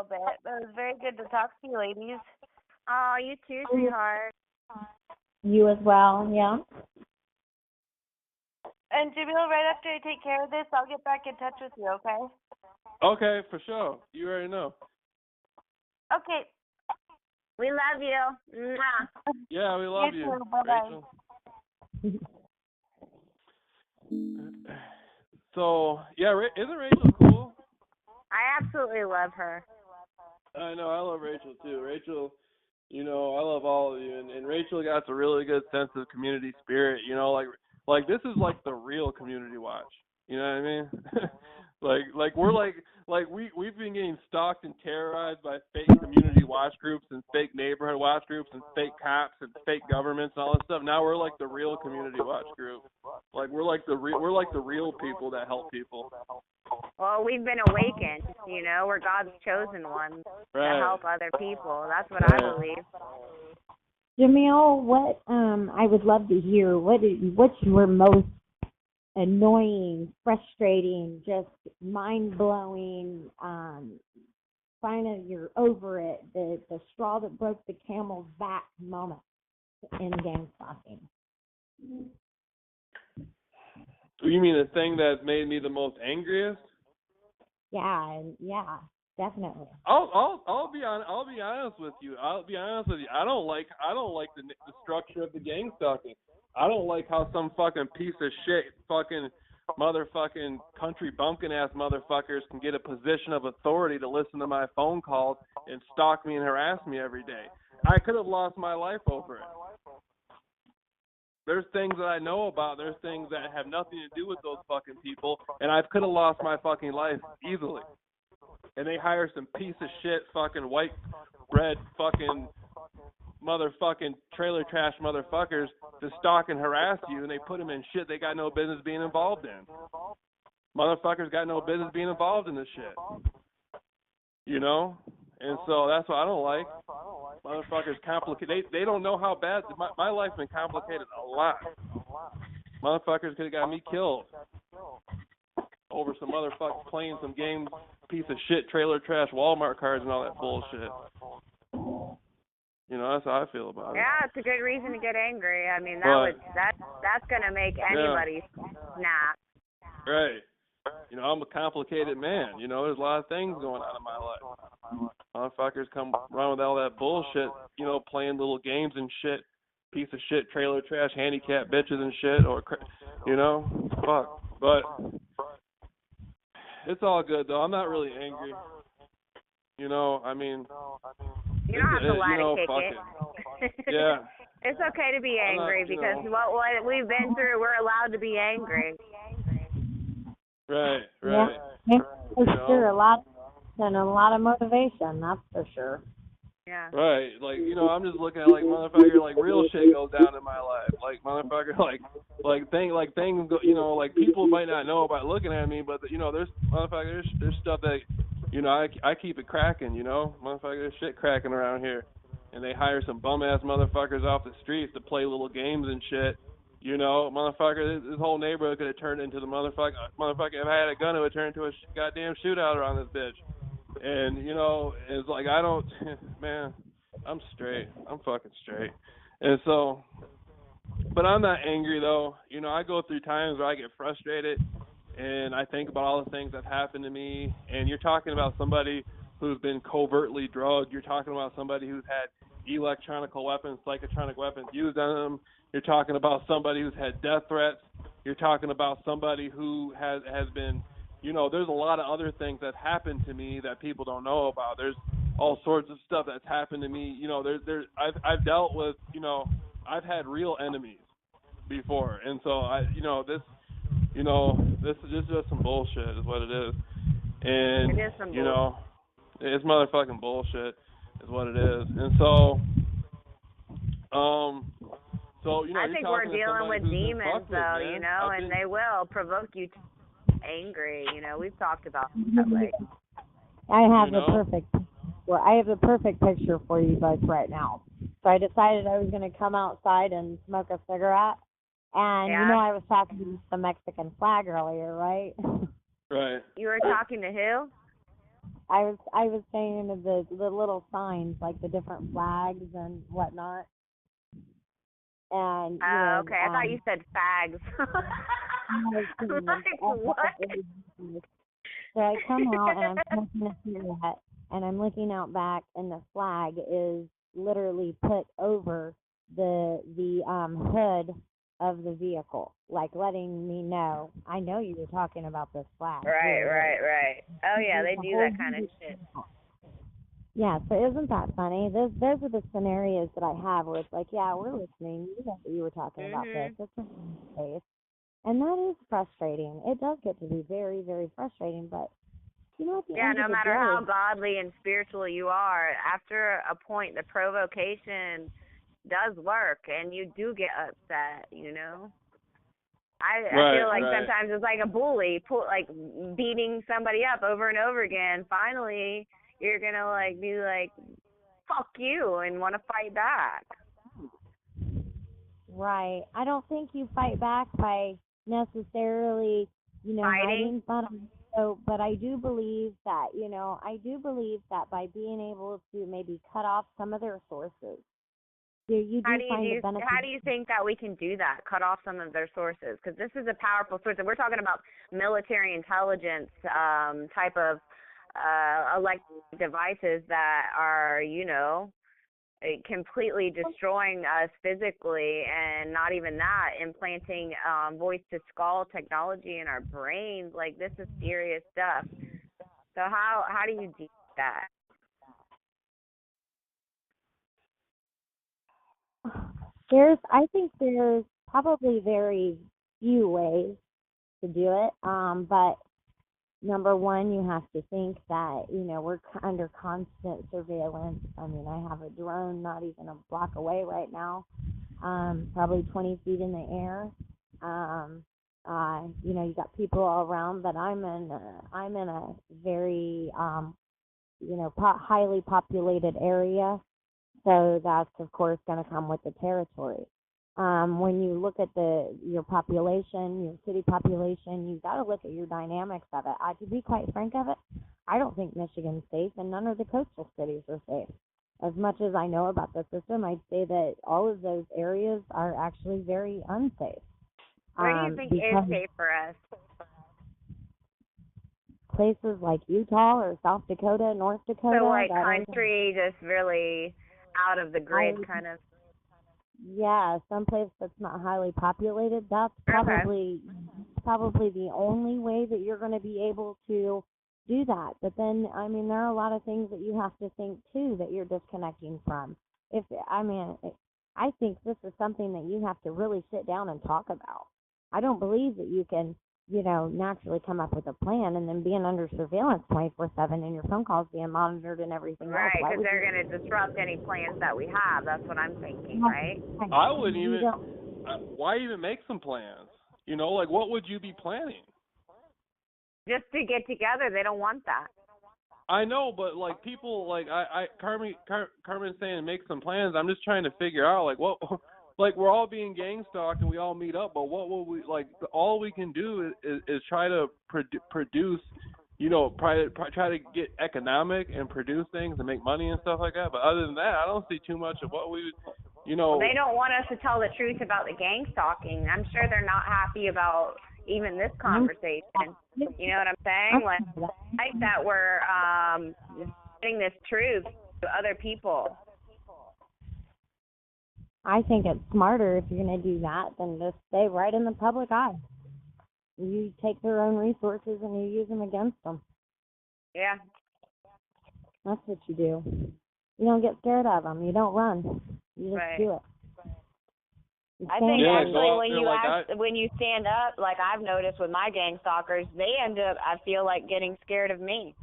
bit. But it was very good to talk to you, ladies. Oh, you too, sweetheart. You as well, yeah? And Jamil, right after I take care of this, I'll get back in touch with you, okay? Okay, for sure. You already know. Okay. We love you. Mwah. Yeah, we love you, too. Bye-bye. Rachel. So, yeah, isn't Rachel cool? I absolutely love her. I know, I love Rachel too. Rachel, I love all of you, and Rachel got a really good sense of community spirit. Like this is like the real community watch. You know what I mean? we've been getting stalked and terrorized by fake community watch groups and fake neighborhood watch groups and fake cops and fake governments and all this stuff. Now we're like the real community watch group. Like we're like the real people that help people. Well, we've been awakened, we're God's chosen ones to help other people. That's what I believe. Jamil, what I would love to hear, what's your most annoying, frustrating, just mind-blowing, finally you're over it, the straw that broke the camel's back moment in gang stalking? You mean the thing that made me the most angriest? Yeah, definitely. I'll be honest with you. I don't like the structure of the gang stalking. I don't like how some fucking piece of shit fucking motherfucking country bumpkin ass motherfuckers can get a position of authority to listen to my phone calls and stalk me and harass me every day. I could have lost my life over it. There's things that I know about. There's things that have nothing to do with those fucking people, and I could have lost my fucking life easily. And they hire some piece of shit fucking white bread fucking motherfucking trailer trash motherfuckers to stalk and harass you, and they put them in shit they got no business being involved in. Motherfuckers got no business being involved in this shit. And so that's what I don't like. Motherfuckers complicate. They don't know how bad my life's been complicated a lot. Motherfuckers could have got me killed over some motherfuckers playing some game piece of shit trailer trash Walmart cards and all that bullshit. That's how I feel about it. Yeah, it's a good reason to get angry. I mean, that's gonna make anybody snap. Right. I'm a complicated man. There's a lot of things going on in my life. Motherfuckers come around with all that bullshit, playing little games and shit, piece of shit, trailer trash, handicap bitches and shit, or, fuck. But it's all good, though. I'm not really angry. You don't have to let it kick fuck it. Yeah. It's okay to be angry because what we've been through, we're allowed to be angry. Right. Yeah, for sure. A lot of motivation, that's for sure. Yeah. Right. I'm just looking at motherfucker, real shit goes down in my life. Motherfucker, things go, people might not know about looking at me, but there's motherfucker, there's stuff that I keep it cracking. Motherfucker, there's shit cracking around here, and they hire some bum ass motherfuckers off the streets to play little games and shit. Motherfucker, this whole neighborhood could have turned into the motherfucker. If I had a gun, it would turn into a goddamn shootout around this bitch. And, it's like, I don't, man, I'm straight. I'm fucking straight. And so, but I'm not angry, though. I go through times where I get frustrated, and I think about all the things that happened to me. And you're talking about somebody who's been covertly drugged. You're talking about somebody who's had electronic weapons, psychotronic weapons used on them. You're talking about somebody who's had death threats. You're talking about somebody who has been, there's a lot of other things that happened to me that people don't know about. There's all sorts of stuff that's happened to me. I've dealt with, I've had real enemies before. And so this is just some bullshit is what it is. And, It is some bullshit. It's motherfucking bullshit is what it is. And so, I think we're dealing with demons, though, and they will provoke you to angry. We've talked about that. I have the perfect picture for you guys right now. So I decided I was going to come outside and smoke a cigarette. And, I was talking to the Mexican flag earlier, right? Right. You were talking to who? I was saying the little signs, like the different flags and whatnot. And okay. I thought you said fags. Like, what? So I come out and I'm smoking a cigarette, and I'm looking out back, and the flag is literally put over the hood of the vehicle, like letting me know, I know you were talking about this flag. Right. Oh yeah, they do that kind of shit. Yeah, so isn't that funny? Those are the scenarios that I have where it's like, yeah, we're listening. You know that you were talking about this. It's a space. And that is frustrating. It does get to be very, very frustrating, but you know, at the end no of the matter day, how godly and spiritual you are, after a point, the provocation does work, and you do get upset, you know? I feel like sometimes it's like a bully, like beating somebody up over and over again. Finally, you're going to like be like, fuck you, and want to fight back. Right. I don't think you fight back by necessarily, fighting. But I do believe that, by being able to maybe cut off some of their sources, How do you think that we can do that? Cut off some of their sources, because this is a powerful source, and we're talking about military intelligence type of electronic devices that are, completely destroying us physically, and not even that, implanting voice to skull technology in our brains. Like, this is serious stuff. So how do you do that? I think there's probably very few ways to do it. But number one, you have to think that, we're under constant surveillance. I mean, I have a drone not even a block away right now, probably 20 feet in the air. You got people all around, but I'm in a very, highly populated area. So that's, of course, going to come with the territory. When you look at your population, your city population, you've got to look at your dynamics of it. To be quite frank of it, I don't think Michigan's safe, and none of the coastal cities are safe. As much as I know about the system, I'd say that all of those areas are actually very unsafe. Where do you think is safe for us? Places like Utah or South Dakota, North Dakota. So, like, country, just really out of the grid, kind of. Yeah, someplace that's not highly populated. That's probably the only way that you're going to be able to do that. But then, I mean, there are a lot of things that you have to think too that you're disconnecting from. I think this is something that you have to really sit down and talk about. I don't believe that you can, naturally come up with a plan and then being under surveillance 24/7 and your phone calls being monitored and everything else. Right, because they're going to disrupt any plans that we have. That's what I'm thinking, right? I wouldn't even. Why even make some plans? Like, what would you be planning? Just to get together. They don't want that. I know, but like people, like Carmen's saying, make some plans. I'm just trying to figure out, like, what. Like, we're all being gang stalked and we all meet up, but what will we, like, all we can do is try to produce, try to get economic and produce things and make money and stuff like that. But other than that, I don't see too much of what we, Well, they don't want us to tell the truth about the gang stalking. I'm sure they're not happy about even this conversation. You know what I'm saying? Like that we're getting this truth to other people. I think it's smarter if you're going to do that than just stay right in the public eye. You take their own resources and you use them against them. Yeah. That's what you do. You don't get scared of them. You don't run. You just do it. I think actually when you stand up, like I've noticed with my gang stalkers, they end up, I feel like, getting scared of me.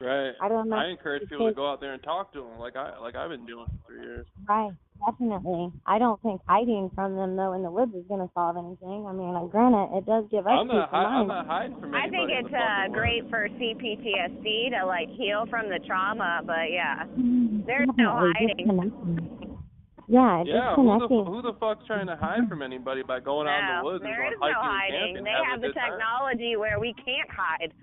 Right. I encourage people to go out there and talk to them, like I've been doing for years. Right. Definitely. I don't think hiding from them though in the woods is going to solve anything. I mean, granted, it does give us I'm not hiding from anybody. I think it's great for CPTSD to like heal from the trauma, but yeah, there's no hiding. Yeah, who the fuck's trying to hide from anybody by going out in the woods and going hiking and camping? They have the technology where we can't hide.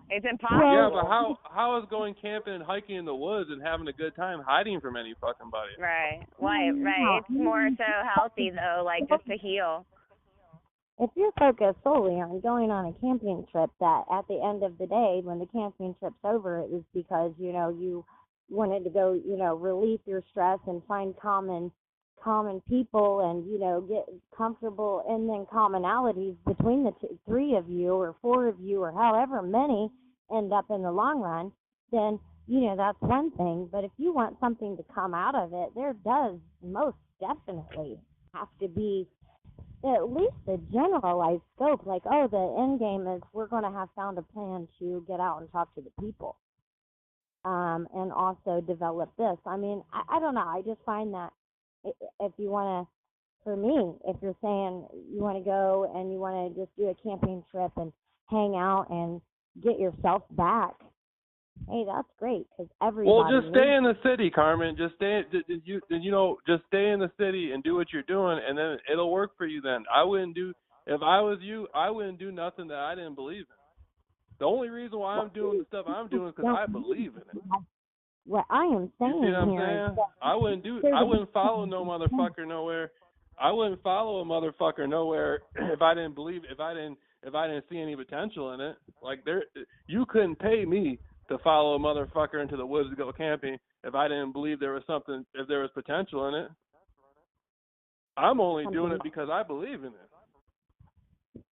It's impossible. Yeah, but how is going camping and hiking in the woods and having a good time hiding from any fucking body? Right. Right. It's more so healthy though, like just to heal. If you're focused solely on going on a camping trip, that at the end of the day, when the camping trip's over, it was because, you wanted to go, relieve your stress and find common people and, get comfortable, and then commonalities between the three of you or four of you or however many end up in the long run, then, that's one thing. But if you want something to come out of it, there does most definitely have to be at least a generalized scope, like, oh, the end game is we're going to have found a plan to get out and talk to the people, and also develop this. I mean, I don't know. I just find that if you want to, for me, if you're saying you want to go and you want to just do a camping trip and hang out and get yourself back, hey, that's great, because everybody. Well, just stay in the city, Carmen. Just stay. Just stay in the city and do what you're doing, and then it'll work for you. Then if I was you, I wouldn't do nothing that I didn't believe in. The only reason why I'm doing the stuff I'm doing is because I believe in it. What I am saying you see what here I'm saying? I wouldn't follow no motherfucker nowhere. I wouldn't follow a motherfucker nowhere if I didn't believe, if I didn't see any potential in it. Like you couldn't pay me to follow a motherfucker into the woods to go camping if I didn't believe there was something, if there was potential in it. I'm only doing it because I believe in it.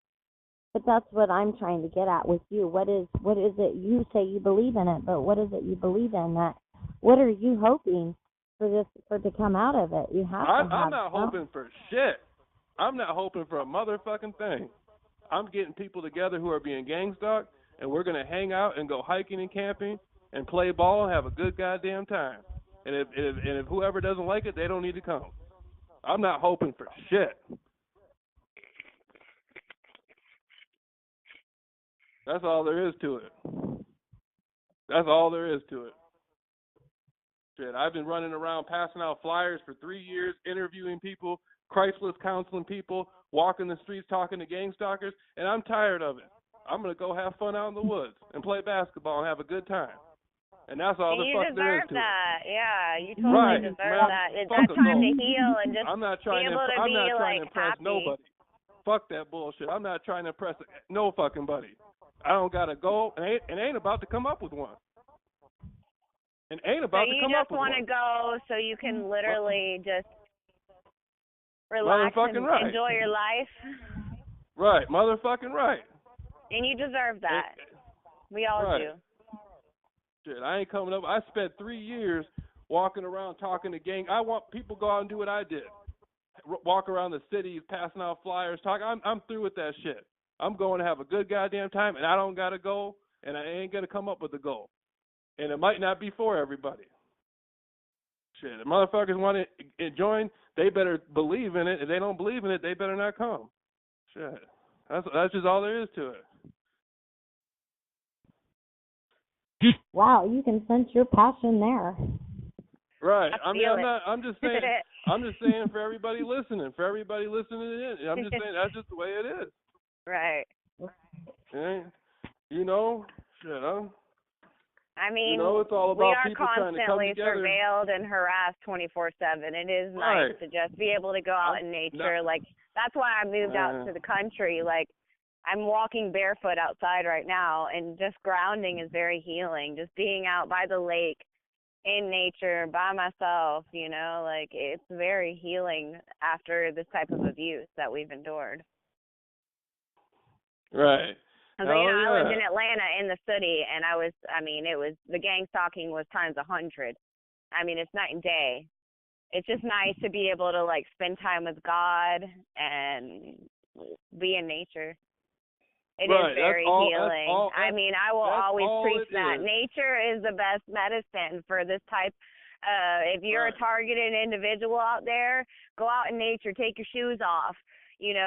But that's what I'm trying to get at with you. What is it you say you believe in it, but what is it you believe in? That what are you hoping for to come out of it? You have to have I'm not hoping for shit. I'm not hoping for a motherfucking thing. I'm getting people together who are being gang stalked, and we're going to hang out and go hiking and camping and play ball and have a good goddamn time. And if whoever doesn't like it, they don't need to come. I'm not hoping for shit. That's all there is to it. That's all there is to it. Shit, I've been running around passing out flyers for 3 years, interviewing people, crisis counseling people, walking the streets talking to gang stalkers, and I'm tired of it. I'm going to go have fun out in the woods and play basketball and have a good time. And that's all the fuck there is to that. it. Yeah, you totally deserve that. It's that time to heal and just I'm not trying be able to, I'm be not trying like to impress happy. nobody. Fuck that bullshit. I'm not trying to impress no fucking buddy. I don't got a goal, and ain't about to come up with one. And ain't about to come up with one. So you just want to go so you can literally just relax and enjoy your life? Right, motherfucking right. And you deserve that. We all do. Shit, I ain't coming up. I spent 3 years walking around talking to gang. I want people to go out and do what I did. Walk around the cities, passing out flyers, talk. I'm through with that shit. I'm going to have a good goddamn time, and I don't got a goal, and I ain't going to come up with a goal. And it might not be for everybody. Shit, if motherfuckers want to join, they better believe in it. If they don't believe in it, they better not come. Shit, that's just all there is to it. Wow, you can sense your passion there. Right. I'm just saying. I'm just saying for everybody listening. For everybody listening in. I'm just saying that's just the way it is. Right. And, shit. I mean, it's all about we are people trying to come constantly together. surveilled and harassed 24/7. It is nice to just be able to go out in nature. That's why I moved out to the country. I'm walking barefoot outside right now, and just grounding is very healing. Just being out by the lake, in nature, by myself, it's very healing after this type of abuse that we've endured. Right. I lived in Atlanta in the city, and the gang stalking was times 100. It's night and day. It's just nice to be able to spend time with God and be in nature. It is very healing. I will always preach that. Nature is the best medicine for this type. If you're a targeted individual out there, go out in nature, take your shoes off.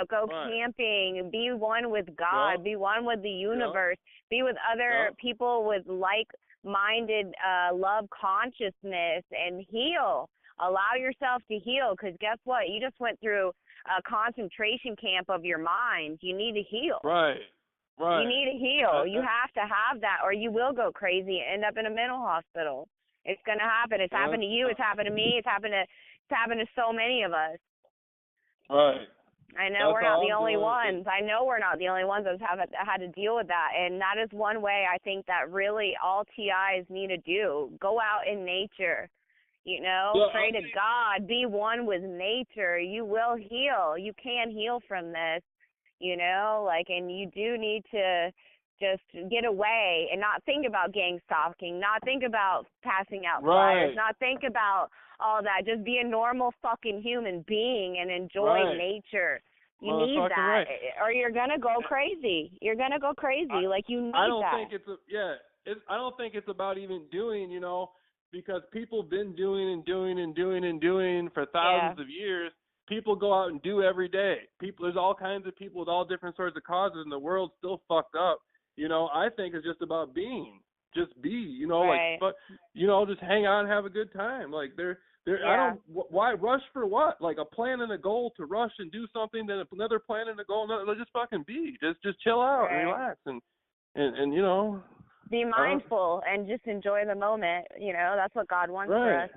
Go camping, be one with God, be one with the universe, be with other people with like-minded love consciousness, and heal. Allow yourself to heal, because guess what? You just went through a concentration camp of your mind. You need to heal. Right. Right. You need to heal. You have to have that, or you will go crazy and end up in a mental hospital. It's going to happen. It's happened to you. It's happened to me. It's happened to so many of us. Right. I know we're not the only ones. I know we're not the only ones that have had to deal with that. And that is one way I think that really all TIs need to do. Go out in nature. You know, pray to God. Be one with nature. You will heal. You can heal from this. You know, like, and you do need to just get away and not think about gang stalking, not think about passing out flyers, not think about all that. Just be a normal fucking human being and enjoy nature. You need that, or you're gonna go crazy. You're gonna go crazy. Like, you need that. I don't think I don't think it's about even doing, you know, because people been doing and doing and doing and doing for thousands of years. People go out and do every day. There's all kinds of people with all different sorts of causes, and the world's still fucked up. You know, I think it's just about being. Just be, you know, but you know, just hang out and have a good time. Like, why rush for what? Like, a plan and a goal to rush and do something, then another plan and a goal. Just fucking be. Just chill out and relax and you know. Be mindful and just enjoy the moment. You know, that's what God wants for us.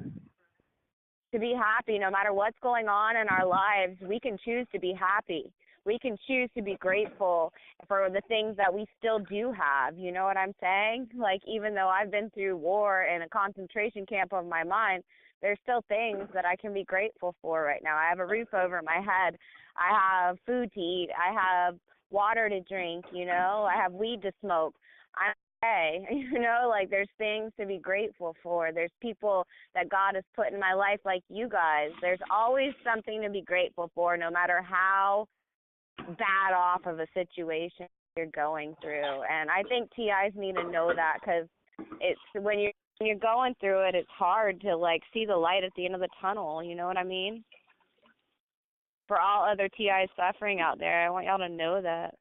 To be happy no matter what's going on in our lives. We can choose to be happy. We can choose to be grateful for the things that we still do have. You know what I'm saying? Like, even though I've been through war and a concentration camp of my mind, there's still things that I can be grateful for right now. I have a roof over my head. I have food to eat. I have water to drink, you know. I have weed to smoke. I'm okay. You know, like, there's things to be grateful for. There's people that God has put in my life like you guys. There's always something to be grateful for, no matter how bad off of a situation you're going through. And I think TIs need to know that, because it's when you're going through it, it's hard to, like, see the light at the end of the tunnel. You know what I mean? For all other TIs suffering out there, I want y'all to know that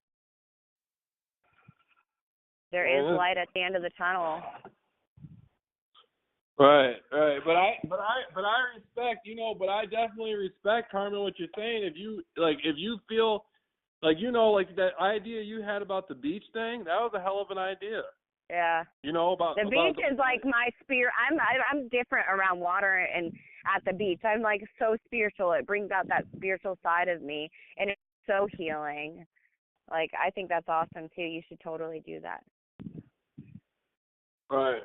there is light at the end of the tunnel. Right. But I respect, you know, but I definitely respect, Carmen, what you're saying. If you feel like, you know, like that idea you had about the beach thing, that was a hell of an idea. Yeah. You know, the beach is like my spirit. I'm different around water and at the beach. I'm like so spiritual. It brings out that spiritual side of me, and it's so healing. Like, I think that's awesome too. You should totally do that. Right.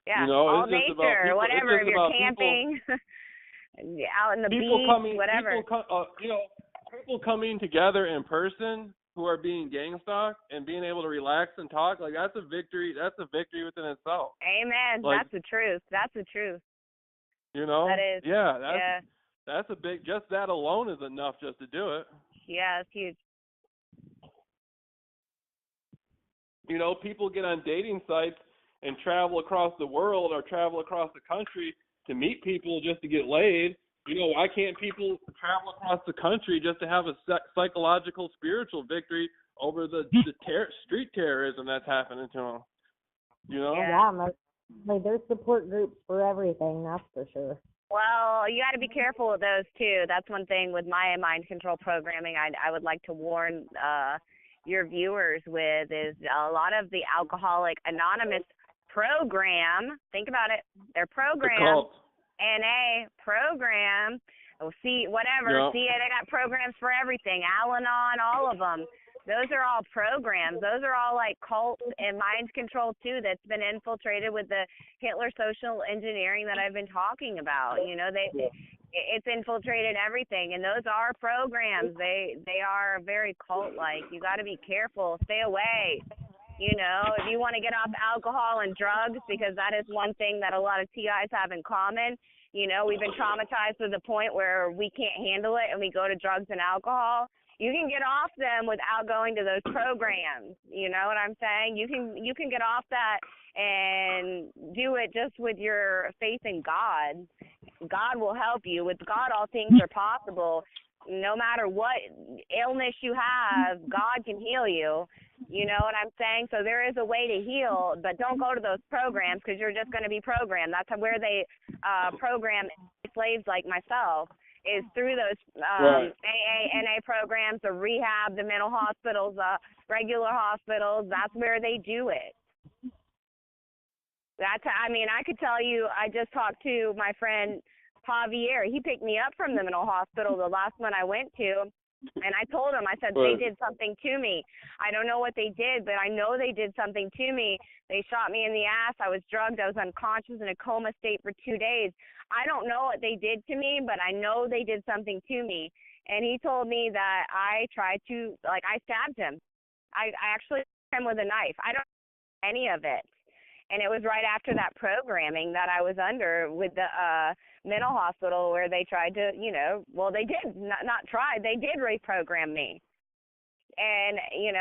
Yeah, you know, all it's just nature, about whatever. If you're camping, out in the beach, whatever. People coming together in person who are being gang stalked and being able to relax and talk, like, that's a victory. That's a victory within itself. Amen. Like, that's the truth. That's the truth. You know? That is. Yeah. That's a big. Just that alone is enough just to do it. Yeah, it's huge. You know, people get on dating sites and travel across the world or travel across the country to meet people just to get laid. You know, why can't people travel across the country just to have a psychological, spiritual victory over the street terrorism that's happening to them? You know? Yeah, like, there's support groups for everything, that's for sure. Well, you got to be careful with those, too. That's one thing with my mind control programming I would like to warn your viewers with is a lot of the Alcoholics Anonymous program. Think about it. Their program, NA program, whatever. Yep. See, they got programs for everything. Al-Anon, all of them. Those are all programs. Those are all like cults and mind control, too, that's been infiltrated with the Hitler social engineering that I've been talking about. You know, it's infiltrated everything, and those are programs. They are very cult-like. You got to be careful. Stay away. You know, if you want to get off alcohol and drugs, because that is one thing that a lot of TIs have in common. You know, we've been traumatized to the point where we can't handle it, and we go to drugs and alcohol. You can get off them without going to those programs. You know what I'm saying? You can get off that and do it just with your faith in God. God will help you. With God, all things are possible. No matter what illness you have, God can heal you. You know what I'm saying? So there is a way to heal, but don't go to those programs, because you're just going to be programmed. That's where they program slaves like myself. is through those AA, NA programs, the rehab, the mental hospitals, regular hospitals. That's where they do it. I could tell you, I just talked to my friend Javier. He picked me up from the mental hospital, the last one I went to. And I told him, I said, they did something to me. I don't know what they did, but I know they did something to me. They shot me in the ass. I was drugged. I was unconscious in a coma state for 2 days. I don't know what they did to me, but I know they did something to me. And he told me that I stabbed him. I actually stabbed him with a knife. I don't know any of it. And it was right after that programming that I was under with the mental hospital where they tried to, they did, not tried, they did reprogram me. And,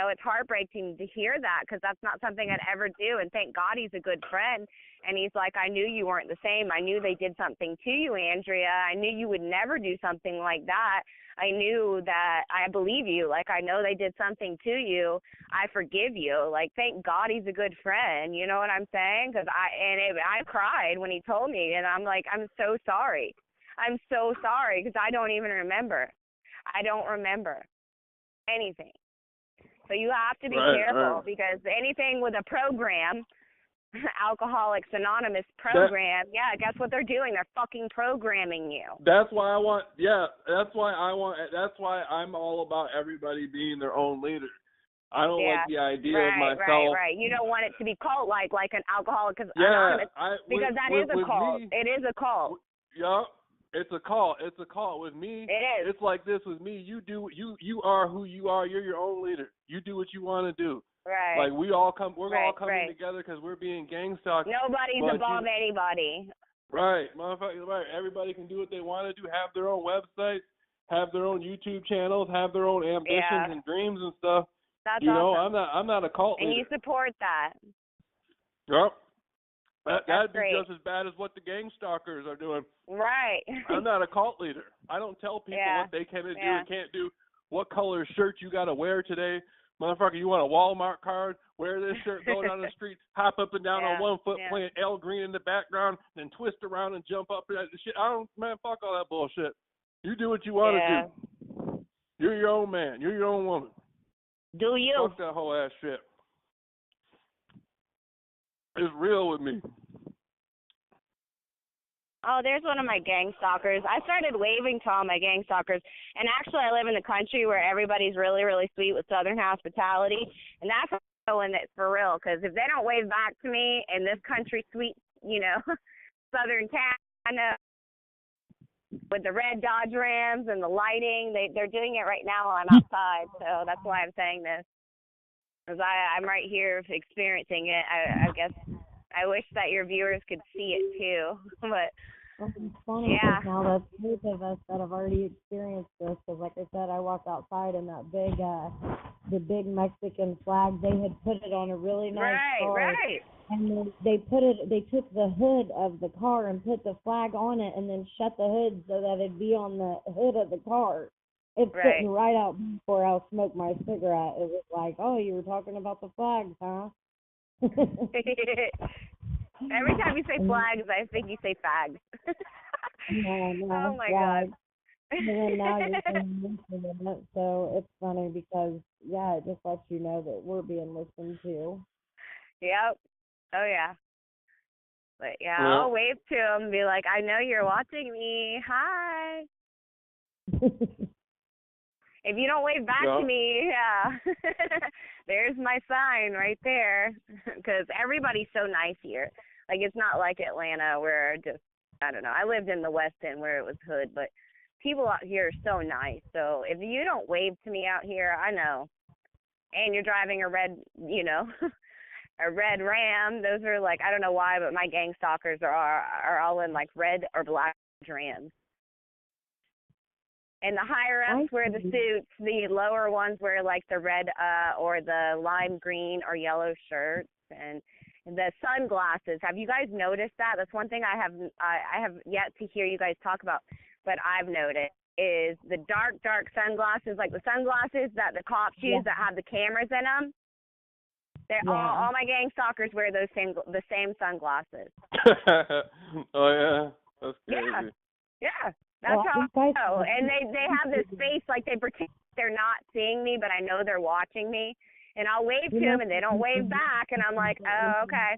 it's heartbreaking to hear that because that's not something I'd ever do. And thank God he's a good friend. And he's like, I knew you weren't the same. I knew they did something to you, Andrea. I knew you would never do something like that. I knew that I believe you. Like, I know they did something to you. I forgive you. Like, thank God he's a good friend. You know what I'm saying? Because I cried when he told me. And I'm like, I'm so sorry. I'm so sorry because I don't even remember. I don't remember anything. So you have to be careful because anything with a program, Alcoholics Anonymous program, guess what they're doing? They're fucking programming you. That's why I'm all about everybody being their own leader. I don't like the idea of myself. Right. You don't want it to be cult-like, like an Alcoholics Anonymous, because that is a cult. It is a cult. Yeah. It's a call. It's a call with me. It is. It's like this with me. You are who you are. You're your own leader. You do what you want to do. Right. Like we're all coming together because we're being gang stalked. Nobody's above anybody. Right, motherfucker. Right. Everybody can do what they want to do. Have their own websites. Have their own YouTube channels. Have their own ambitions and dreams and stuff. That's awesome. I'm not a cult leader. And you support that. Yep. That'd be just as bad as what the gang stalkers are doing. Right. I'm not a cult leader. I don't tell people what they can do and can't do, what color shirt you got to wear today. Motherfucker, you want a Walmart card? Wear this shirt, go down the street, hop up and down on 1 foot, playing L Green in the background, then twist around and jump up. Shit, fuck all that bullshit. You do what you want to do. You're your own man. You're your own woman. Do you? Fuck that whole ass shit. It's real with me. Oh, there's one of my gang stalkers. I started waving to all my gang stalkers. And actually, I live in the country where everybody's really, really sweet with Southern hospitality. And that's when it's for real. Because if they don't wave back to me in this country sweet, Southern town, with the red Dodge Rams and the lighting, they're doing it right now while I'm outside. So that's why I'm saying this. Because I'm right here experiencing it. I guess I wish that your viewers could see it too. But it's funny because now that's both of us that have already experienced this. Because like I said, I walked outside and that the big Mexican flag, they had put it on a really nice car. Right. And then they took the hood of the car and put the flag on it and then shut the hood so that it'd be on the hood of the car. It's sitting right out before I'll smoke my cigarette. It was like, oh, you were talking about the flags, huh? Every time you say flags, I think you say fags. No, oh, my God. And then now you're saying it, so it's funny because, it just lets you know that we're being listened to. Yep. Oh, yeah. But, I'll wave to them and be like, I know you're watching me. Hi. If you don't wave back to me, there's my sign right there. Because everybody's so nice here. Like, it's not like Atlanta where just, I don't know. I lived in the West End where it was hood, but people out here are so nice. So if you don't wave to me out here, I know. And you're driving a red, a red Ram. Those are like, I don't know why, but my gang stalkers are all in like red or black Rams. And the higher ups wear the suits, the lower ones wear like the red or the lime green or yellow shirts, and the sunglasses. Have you guys noticed that? That's one thing I have yet to hear you guys talk about, but I've noticed is the dark sunglasses, like the sunglasses that the cops use that have the cameras in them. All my gang stalkers wear the same sunglasses. Oh yeah, that's crazy. Yeah. That's how I know. And they have this face like they pretend they're not seeing me, but I know they're watching me. And I'll wave to them, and they don't wave back, and I'm like, oh, okay.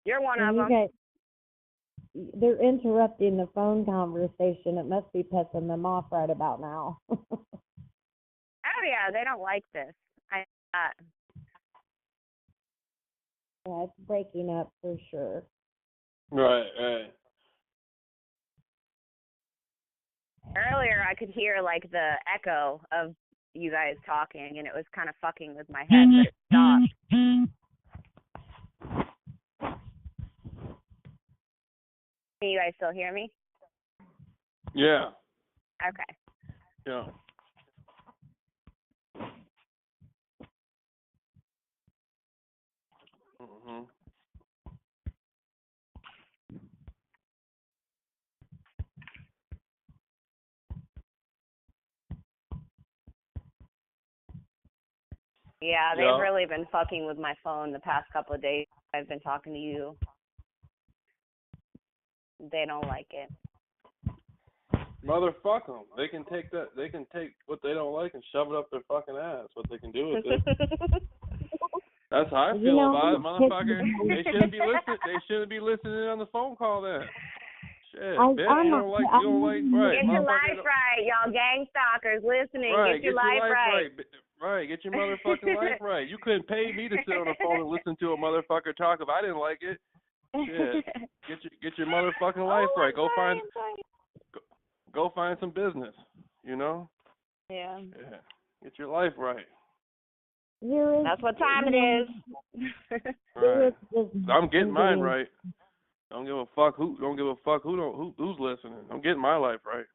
You're one of them. They're interrupting the phone conversation. It must be pissing them off right about now. Oh, yeah, they don't like this. Yeah, it's breaking up for sure. Right. Earlier, I could hear, like, the echo of you guys talking, and it was kind of fucking with my head, but it stopped. Can you guys still hear me? Yeah. Okay. Yeah. Mhm. Yeah, they've really been fucking with my phone the past couple of days. I've been talking to you. They don't like it. Motherfuck them. They can take that. They can take what they don't like and shove it up their fucking ass. What they can do with it. That's how I feel about it, motherfucker. They shouldn't be listening. They shouldn't be listening on the phone call then. Shit, bitch. You don't like. Right. Get your life right, y'all gang stalkers listening. Right. Get your life right. Right. Get your motherfucking life right. You couldn't pay me to sit on the phone and listen to a motherfucker talk if I didn't like it. Shit. Get your motherfucking life right. Go find some business, you know? Yeah. Get your life right. That's what time it is. Right. I'm getting mine right. Don't give a fuck who's listening. I'm getting my life right.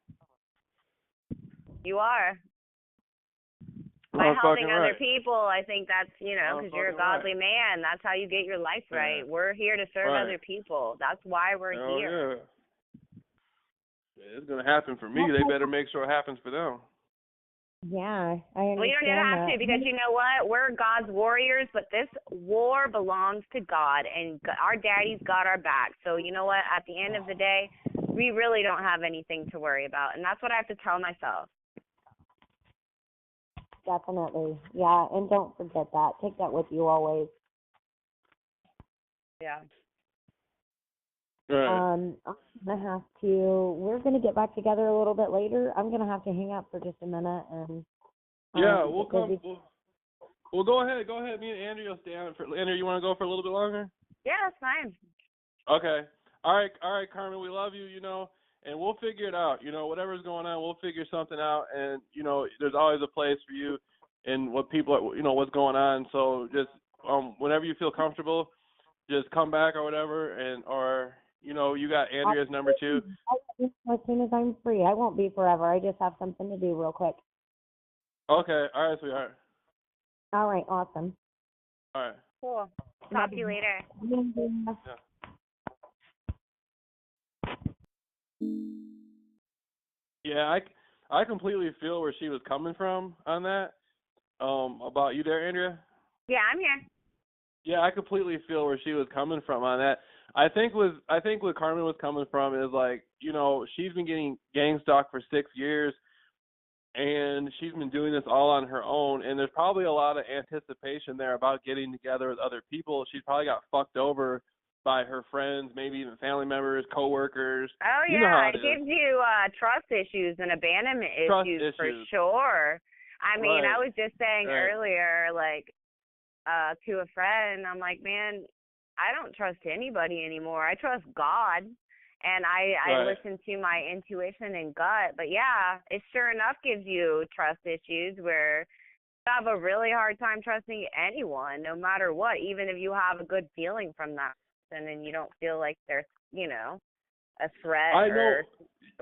You are. By helping other people, I think that's, because you're a godly man. That's how you get your life right. We're here to serve other people. That's why we're here. Yeah. It's going to happen for me. They better make sure it happens for them. Yeah, I understand. Well, you don't have to, because you know what? We're God's warriors, but this war belongs to God, and our daddy's got our back. So you know what? At the end of the day, we really don't have anything to worry about, and that's what I have to tell myself. Definitely. Yeah, and don't forget that. Take that with you always. Yeah. Right. I'm gonna have to. We're gonna get back together a little bit later. I'm gonna have to hang up for just a minute and. We'll come. Well, go ahead. Me and Andrea will stay on for. Andrea, you want to go for a little bit longer? Yeah, that's fine. Okay. All right, Carmen. We love you. And we'll figure it out. Whatever's going on, we'll figure something out. And there's always a place for you and what people are. What's going on. So just whenever you feel comfortable, just come back or whatever, or. You got Andrea's number too. As soon as I'm free. I won't be forever. I just have something to do real quick. Okay. All right, sweetheart. All right. Awesome. All right. Cool. Talk to you later. Yeah, I completely feel where she was coming from on that. About you there, Andrea? Yeah, I'm here. Yeah, I completely feel where she was coming from on that. I think what Carmen was coming from is like, she's been getting gang stalked for 6 years, and she's been doing this all on her own, and there's probably a lot of anticipation there about getting together with other people. She's probably got fucked over by her friends, maybe even family members, coworkers. Oh, yeah, it gives you trust issues and abandonment issues for sure. I mean, I was just saying earlier, like, to a friend, I'm like, man, I don't trust anybody anymore. I trust God, and I listen to my intuition and gut. But yeah, it sure enough gives you trust issues where you have a really hard time trusting anyone, no matter what, even if you have a good feeling from that person and you don't feel like they're, a threat or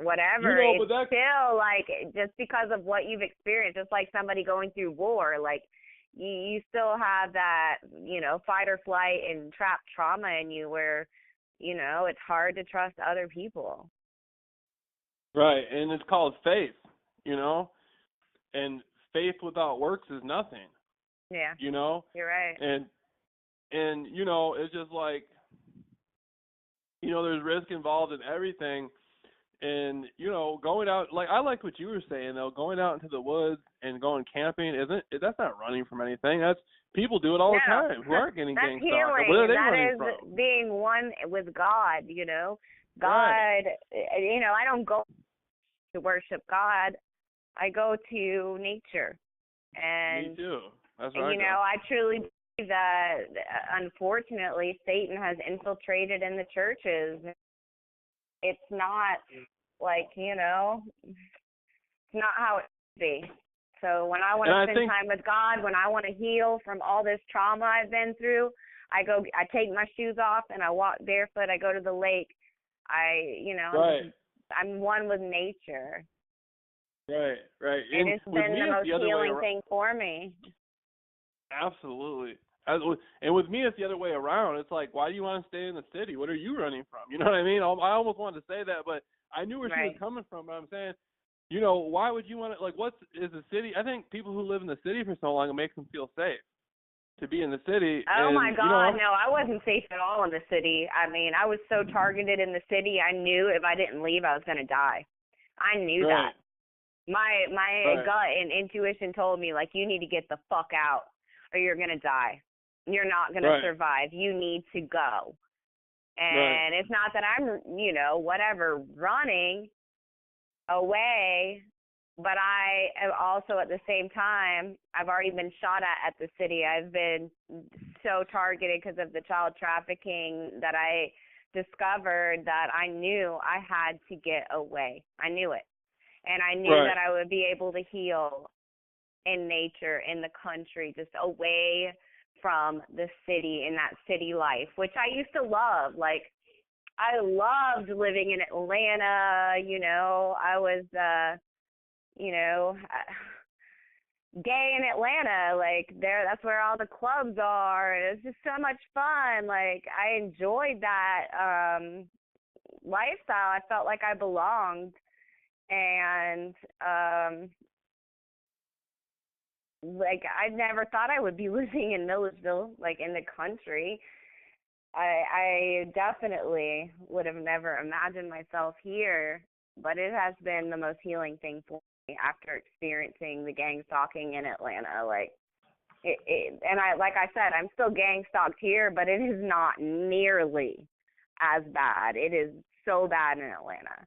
whatever. It's still like, just because of what you've experienced, just like somebody going through war, like, you still have that, fight or flight and trapped trauma in you where, it's hard to trust other people. Right, and it's called faith, and faith without works is nothing. Yeah. You're right. And it's just like, there's risk involved in everything. And, you know, going out, like, I like what you were saying, though, going out into the woods and going camping, that's not running from anything. That's, people do it all the time who aren't getting gang stalked. What are they running from? That is being one with God, you know. God, you know, I don't go to worship God. I go to nature. And, me too. That's right. You know, I truly believe that, unfortunately, Satan has infiltrated in the churches. It's not like, you know, it's not how it should be. So when I want to spend time with God, when I want to heal from all this trauma I've been through, I take my shoes off and I walk barefoot. I go to the lake. I'm one with nature. Right. And it's been the most healing thing for me. Absolutely. And with me, it's the other way around. It's like, why do you want to stay in the city? What are you running from? You know what I mean? I almost wanted to say that, but I knew where she was coming from. But I'm saying, you know, why would you want to, like, is the city? I think people who live in the city for so long, it makes them feel safe to be in the city. Oh, my God, you know, no, I wasn't safe at all in the city. I mean, I was so targeted in the city, I knew if I didn't leave, I was going to die. I knew that. My gut and intuition told me, like, you need to get the fuck out or you're going to die. You're not going to survive. You need to go. And it's not that I'm, you know, whatever, running away, but I am also at the same time, I've already been shot at the city. I've been so targeted because of the child trafficking that I discovered that I knew I had to get away. I knew it. And I knew that I would be able to heal in nature, in the country, just away from the city, in that city life, which I used to love. Like, I loved living in Atlanta, you know. I was, you know, gay in Atlanta. Like, that's where all the clubs are. And it's just so much fun. Like, I enjoyed that lifestyle. I felt like I belonged. And, like, I never thought I would be living in Milledgeville, like, in the country. I definitely would have never imagined myself here, but it has been the most healing thing for me after experiencing the gang stalking in Atlanta. Like, and like I said, I'm still gang stalked here, but it is not nearly as bad. It is so bad in Atlanta.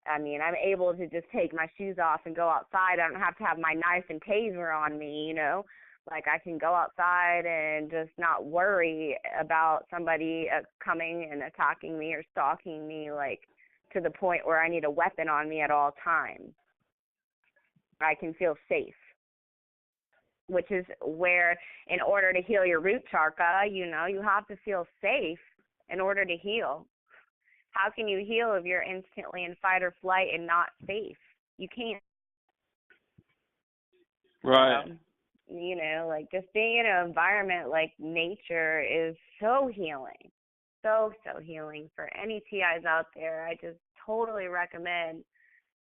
I mean, I'm able to just take my shoes off and go outside. I don't have to have my knife and taser on me, you know. Like, I can go outside and just not worry about somebody coming and attacking me or stalking me, like, to the point where I need a weapon on me at all times. I can feel safe, which is where, in order to heal your root chakra, you know, you have to feel safe in order to heal. How can you heal if you're instantly in fight or flight and not safe? You can't. Right. You know, like, just being in an environment like nature is so healing. So healing. For any TIs out there, I just totally recommend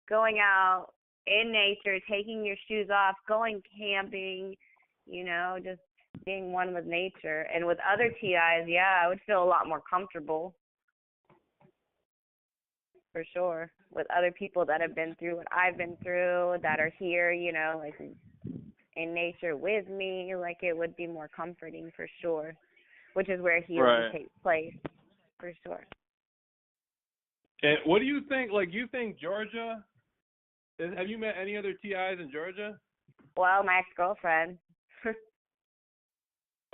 going out in nature, taking your shoes off, going camping, you know, just being one with nature. And with other TIs, yeah, I would feel a lot more comfortable. For sure. With other people that have been through what I've been through, that are here, you know, like, in nature with me, like, it would be more comforting for sure, which is where healing takes place, for sure. And what do you think, like, you think Georgia, have you met any other TIs in Georgia? Well, my ex-girlfriend.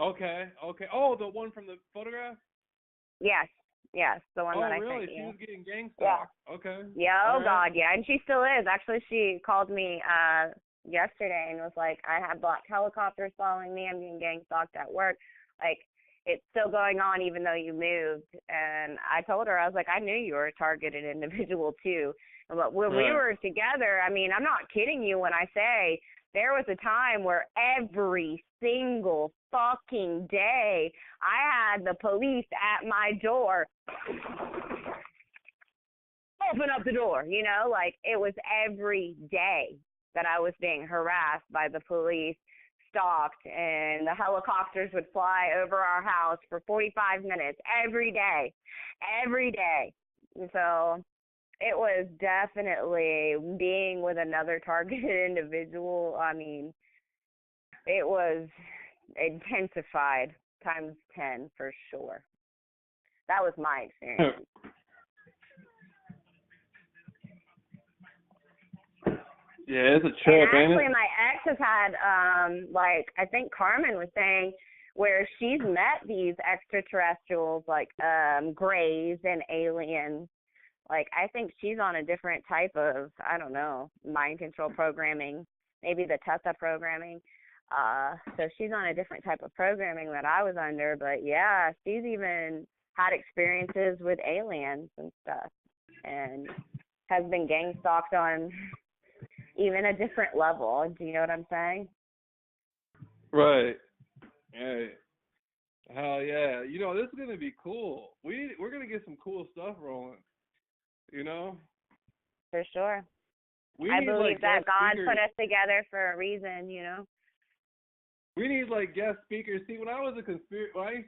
Okay. Oh, the one from the photograph? Yes, the one that I really? sent you. She was getting gang stalked. Yeah. Okay. Yeah, God, yeah, and she still is. Actually, she called me yesterday and was like, I have black helicopters following me. I'm getting gang stalked at work. Like, it's still going on even though you moved. And I told her, I was like, I knew you were a targeted individual too. But when we were together, I mean, I'm not kidding you when I say there was a time where every single fucking day I had the police at my door. Open up the door, you know, like, it was every day that I was being harassed by the police, stalked, and the helicopters would fly over our house for 45 minutes every day. And so It was definitely being with another targeted individual. I mean, it was intensified times 10 for sure. That was my experience. Yeah, it's a trip, and ain't actually, it? my ex has had, I think Carmen was saying, where she's met these extraterrestrials, like grays and aliens. Like, I think she's on a different type of, I don't know, mind control programming, maybe the Teta programming. So she's on a different type of programming that I was under. But, yeah, she's even had experiences with aliens and stuff and has been gang stalked on even a different level. Do you know what I'm saying? Right. Right. Hell yeah. You know, this is gonna be cool. We're gonna get some cool stuff rolling. You know? For sure. We I need, believe like, that guest God speakers. put us together for a reason, you know? We need, like, guest speakers. See, when I used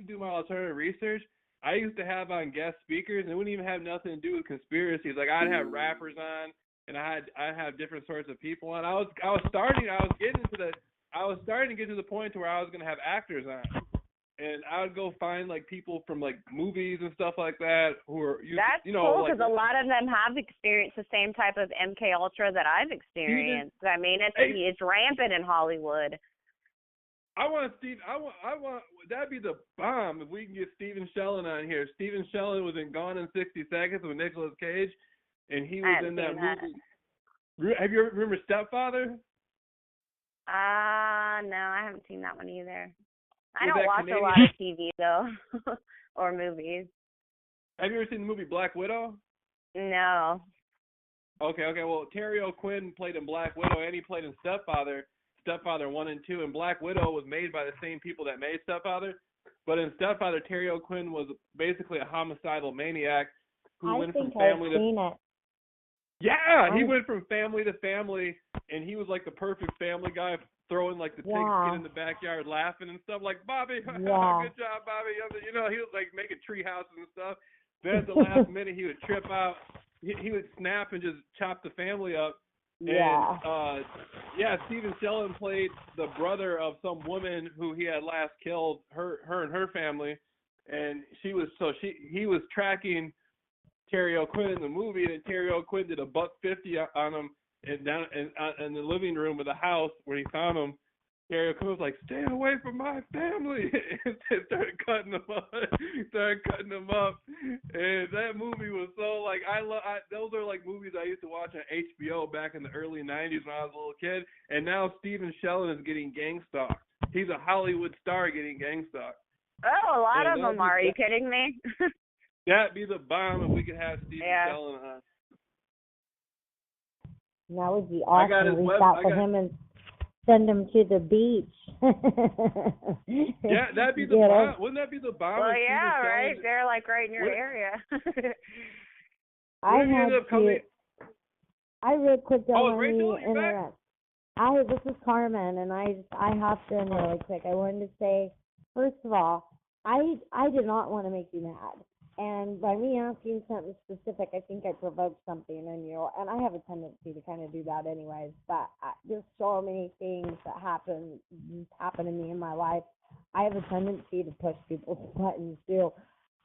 to do my alternative research, I used to have on guest speakers, and it wouldn't even have nothing to do with conspiracies. Like, I'd have rappers on, and I'd have different sorts of people on. I was starting to get to the point to where I was gonna have actors on, and I would go find, like, people from, like, movies and stuff like that who are That's you know, cool like, because a lot of them have experienced the same type of MK Ultra that I've experienced. I mean, it's rampant in Hollywood. I want that'd be the bomb if we can get Stephen Shellen on here. Stephen Shellen was in Gone in 60 Seconds with Nicolas Cage, and he was in that movie. Have you ever remember Stepfather? No, I haven't seen that one either. I With don't that watch Canadian- a lot of TV though, or movies. Have you ever seen the movie Black Widow? No. Okay. Well, Terry O'Quinn played in Black Widow, and he played in Stepfather 1 and 2, and Black Widow was made by the same people that made Stepfather. But in Stepfather, Terry O'Quinn was basically a homicidal maniac who went from family to... Seen it. Yeah, he went from family to family, and he was like the perfect family guy, throwing like the pigskin in the backyard, laughing and stuff. Like, Bobby, good job, Bobby. You know, he was like making tree houses and stuff. Then at the last minute, he would trip out. He would snap and just chop the family up. Yeah. And Stephen Shellen played the brother of some woman who he had last killed, her and her family, and he was tracking Terry O'Quinn in the movie, and Terry O'Quinn did a $150 on him and down in the living room of the house where he found him. Terry O'Quinn was like, "Stay away from my family," and started cutting them up. And that movie was so like those are like movies I used to watch on HBO back in the early '90s when I was a little kid. And now Stephen Shellen is getting gang stalked. He's a Hollywood star getting gang stalked. Oh, a lot of them are. Are you kidding me? That'd be the bomb if we could have Stephen Shellen on. That would be awesome. Reach out for him and send him to the beach. Yeah, that'd be the bomb. Wouldn't that be the bomb? Well, yeah, right. They're like right in your area. I real quick don't let me interrupt. This is Carmen, and I hopped in really quick. I wanted to say, first of all, I did not want to make you mad. And by me asking something specific, I think I provoked something in you. And I have a tendency to kind of do that anyways. But there's so many things that happen to me in my life. I have a tendency to push people's buttons too.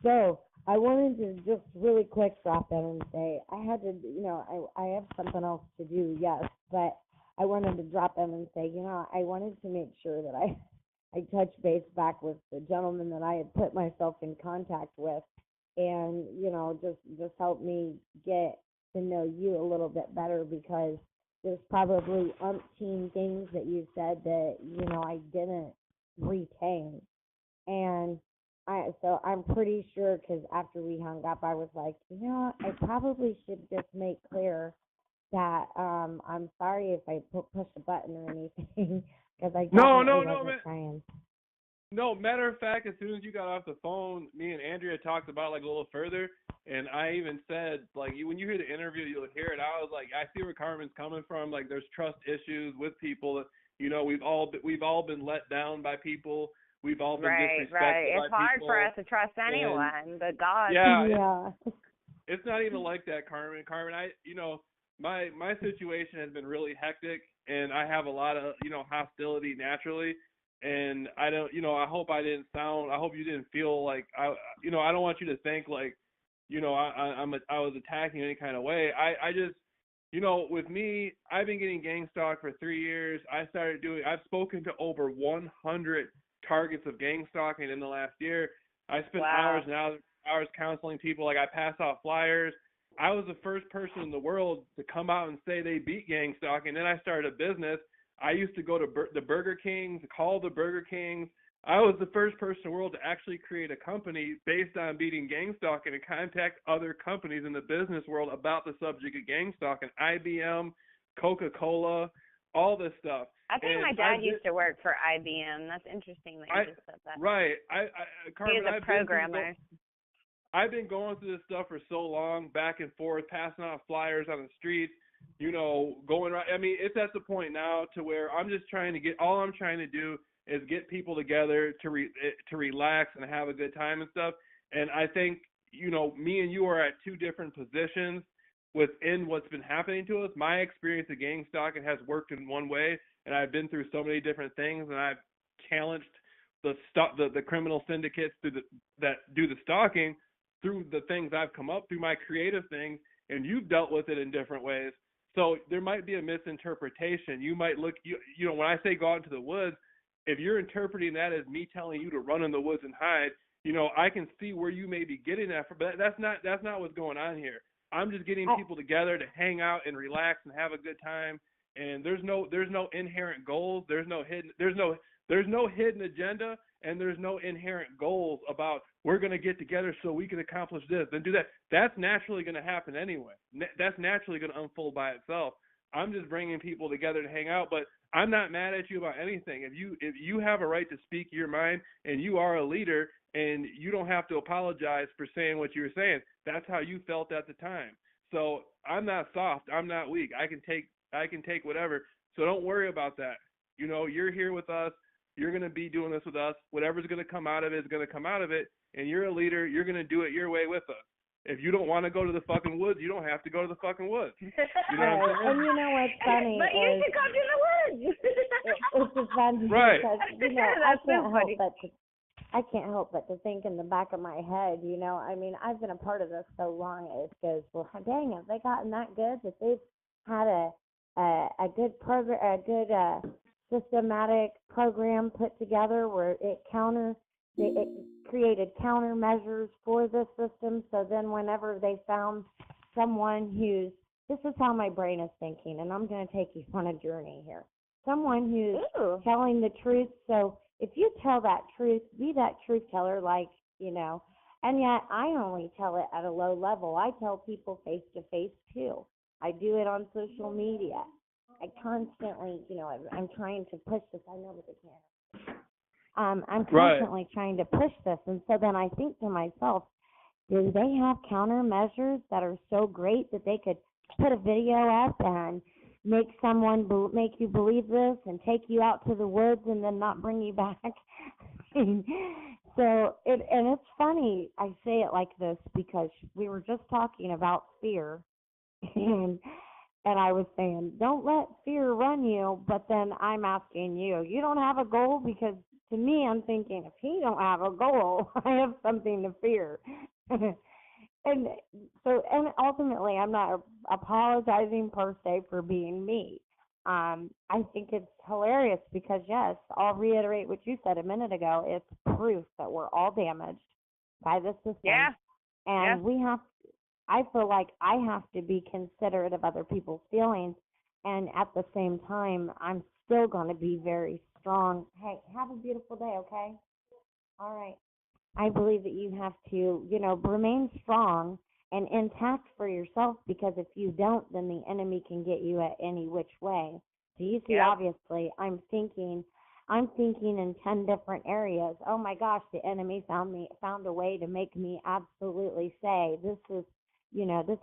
So I wanted to just really quick drop in and say I had to, I have something else to do, yes. But I wanted to drop in and say, I wanted to make sure that I touch base back with the gentleman that I had put myself in contact with. And, just help me get to know you a little bit better, because there's probably umpteen things that you said that, I didn't retain. And so I'm pretty sure, because after we hung up, I was like, I probably should just make clear that I'm sorry if I push a button or anything, because I wasn't trying. No, matter of fact, as soon as you got off the phone, me and Andrea talked about a little further, and I even said, when you hear the interview, you'll hear it. I was like, I see where Carmen's coming from. Like, there's trust issues with people. We've all been let down by people. We've all been disrespected by people. It's hard for us to trust anyone, but God. Yeah. it's not even like that, Carmen. Carmen, my situation has been really hectic, and I have a lot of, hostility naturally. And I don't, I hope I hope you didn't feel like I don't want you to think like, I was attacking any kind of way. I just, with me, I've been getting gang stalked for 3 years. I've spoken to over 100 targets of gang stalking in the last year. I spent hours and hours counseling people. Like, I pass out flyers. I was the first person in the world to come out and say they beat gang stalking. Then I started a business. I used to go to the Burger Kings, call the Burger Kings. I was the first person in the world to actually create a company based on beating gang stalking and contact other companies in the business world about the subject of gang stalking. IBM, Coca-Cola, all this stuff. I think my dad used to work for IBM. That's interesting that you just said that. Right. Carmen, he was a programmer. I've been going through this stuff for so long, back and forth, passing out flyers on the streets, going right. I mean, it's at the point now to where I'm just trying to all I'm trying to do is get people together to relax and have a good time and stuff. And I think, me and you are at two different positions within what's been happening to us. My experience of gang stalking has worked in one way, and I've been through so many different things, and I've challenged the criminal syndicates that do the stalking through the things I've come up through my creative things, and you've dealt with it in different ways. So there might be a misinterpretation. You might look, when I say go out into the woods, if you're interpreting that as me telling you to run in the woods and hide, I can see where you may be getting that from, but that's not what's going on here. I'm just getting people together to hang out and relax and have a good time. And there's no inherent goals. There's no hidden agenda, and there's no inherent goals about we're going to get together so we can accomplish this and do that. That's naturally going to happen anyway. That's naturally going to unfold by itself. I'm just bringing people together to hang out, but I'm not mad at you about anything. If you have a right to speak your mind, and you are a leader, and you don't have to apologize for saying what you were saying. That's how you felt at the time. So I'm not soft. I'm not weak. I can take whatever. So don't worry about that. You're here with us. You're going to be doing this with us. Whatever's going to come out of it is going to come out of it. And you're a leader. You're going to do it your way with us. If you don't want to go to the fucking woods, you don't have to go to the fucking woods. You know what I'm saying? And you know what's funny but you should come to the woods. It's just funny right. because I can't help but to think in the back of my head, I mean, I've been a part of this so long. It goes, well, dang, have they gotten that good that they've had a good program, a good systematic program put together where it created countermeasures for this system. So then whenever they found someone this is how my brain is thinking, and I'm going to take you on a journey here. Someone who's telling the truth. So if you tell that truth, be that truth teller, and yet I only tell it at a low level. I tell people face to face too. I do it on social media. I constantly, I'm trying to push this. I know that they can't. I'm constantly trying to push this. And so then I think to myself, do they have countermeasures that are so great that they could put a video up and make you believe this and take you out to the woods and then not bring you back? And it's funny I say it like this because we were just talking about fear and I was saying, don't let fear run you, but then I'm asking you don't have a goal? Because to me, I'm thinking, if he don't have a goal, I have something to fear. And ultimately, I'm not apologizing per se for being me. I think it's hilarious because, yes, I'll reiterate what you said a minute ago. It's proof that we're all damaged by the system. Yeah. And I feel like I have to be considerate of other people's feelings. And at the same time, I'm still going to be very strong. Hey, have a beautiful day, okay? All right. I believe that you have to, remain strong and intact for yourself, because if you don't, then the enemy can get you at any which way. So you see, obviously, I'm thinking in 10 different areas. Oh my gosh, the enemy found a way to make me absolutely say, this is,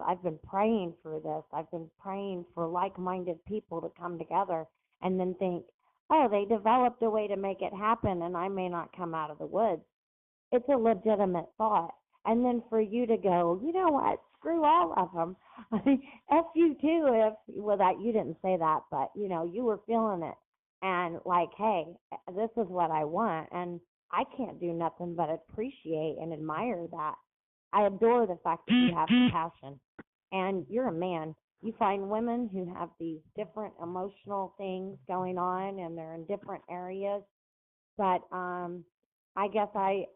I've been praying for this. I've been praying for like-minded people to come together, and then think, oh, they developed a way to make it happen, and I may not come out of the woods. It's a legitimate thought. And then for you to go, you know what, screw all of them. F you too if, well, that, you didn't say that, but, you were feeling it. And like, hey, this is what I want. And I can't do nothing but appreciate and admire that. I adore the fact that you have compassion. And you're a man. You find women who have these different emotional things going on, and they're in different areas. But I guess I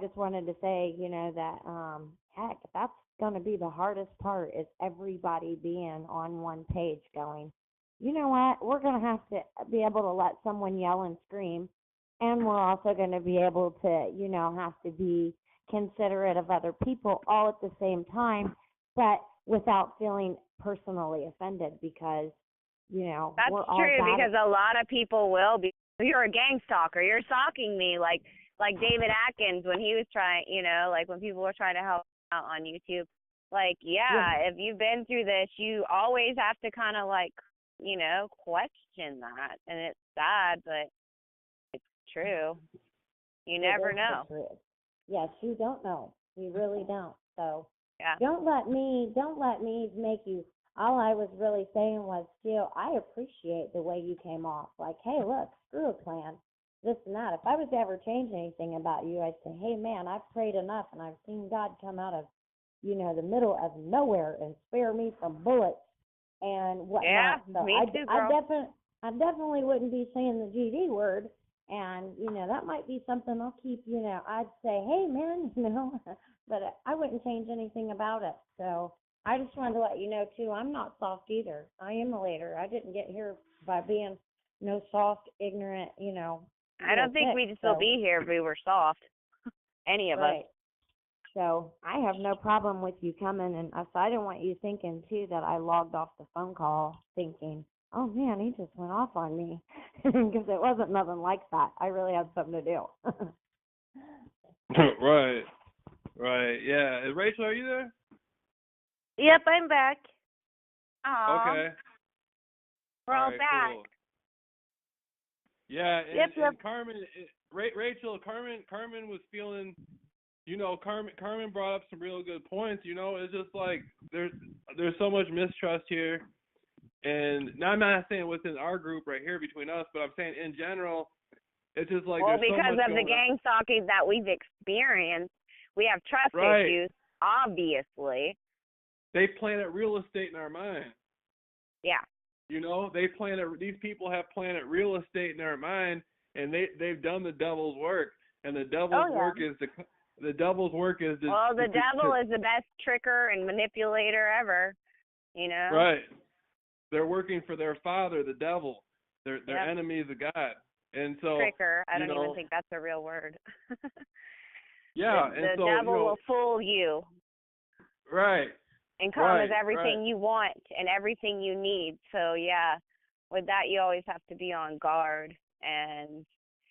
just wanted to say, that heck, that's going to be the hardest part, is everybody being on one page going, you know what, we're going to have to be able to let someone yell and scream, and we're also going to be able to, have to be considerate of other people all at the same time, but without feeling personally offended, because, that's we're all true, bad because a lot of people will be. You're a gang stalker. You're stalking me, like David Atkins when he was trying, like when people were trying to help out on YouTube. Like, yeah, if you've been through this, you always have to kind of like, question that, and it's sad, but it's true. You never know. Yes, you don't know. You really don't. So yeah. Don't let me make you. All I was really saying was, Jill, I appreciate the way you came off. Like, hey, look, screw a plan, this and that. If I was to ever change anything about you, I'd say, hey, man, I've prayed enough, and I've seen God come out of, the middle of nowhere and spare me from bullets and whatnot. Yeah, so me too, girl. I definitely wouldn't be saying the GD word. And, that might be something I'll keep, I'd say, hey, man, but I wouldn't change anything about it. So I just wanted to let you know, too, I'm not soft either. I am a later. I didn't get here by being no soft, ignorant, I don't think we'd still be here if we were soft, any of us. So I have no problem with you coming. And so I didn't want you thinking, too, that I logged off the phone call thinking, oh, man, he just went off on me, because it wasn't nothing like that. I really had something to do. Right, yeah. Rachel, are you there? Yep, I'm back. Aww. Okay. We're all back. Cool. Yeah, and Carmen, Rachel, Carmen was feeling, Carmen brought up some real good points. It's just like there's so much mistrust here. And now I'm not saying within our group right here between us, but I'm saying in general, it's just like well, there's so much because of the going gang stalking that we've experienced, we have trust issues, obviously. They planted real estate in our mind. Yeah. These people have planted real estate in their mind, and they've done the devil's work. And the devil's work is the devil's work is the well, the devil is the best tricker and manipulator ever. Right. They're working for their father, the devil. They're enemies of God. And so tricker. I don't even think that's a real word. Yeah, the devil will fool you. Right. And come as everything you want and everything you need. So yeah, with that you always have to be on guard. And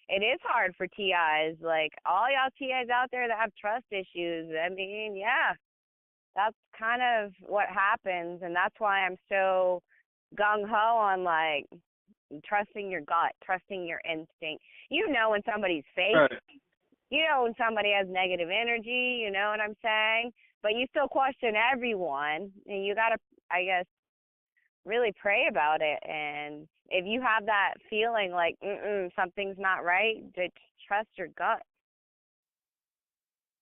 it is hard for TIs, like all y'all TIs out there that have trust issues. I mean, yeah, that's kind of what happens, and that's why I'm so gung-ho on, like, trusting your gut, trusting your instinct. When somebody's fake. Right. When somebody has negative energy, you know what I'm saying? But you still question everyone, and you got to, I guess, really pray about it. And if you have that feeling like, something's not right, just trust your gut.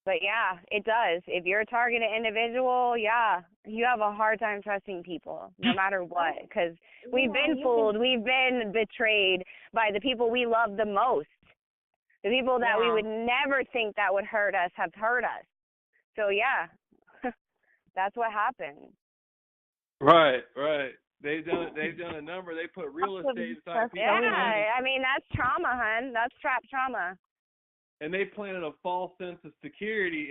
But, yeah, it does. If you're a targeted individual, you have a hard time trusting people, no matter what, because we've been fooled. We've been betrayed by the people we love the most. The people that we would never think that would hurt us have hurt us. So, yeah, that's what happened. Right. They've done a number. They put real estate inside people. Yeah, I mean, that's trauma, hon. That's trap trauma. And they planted a false sense of security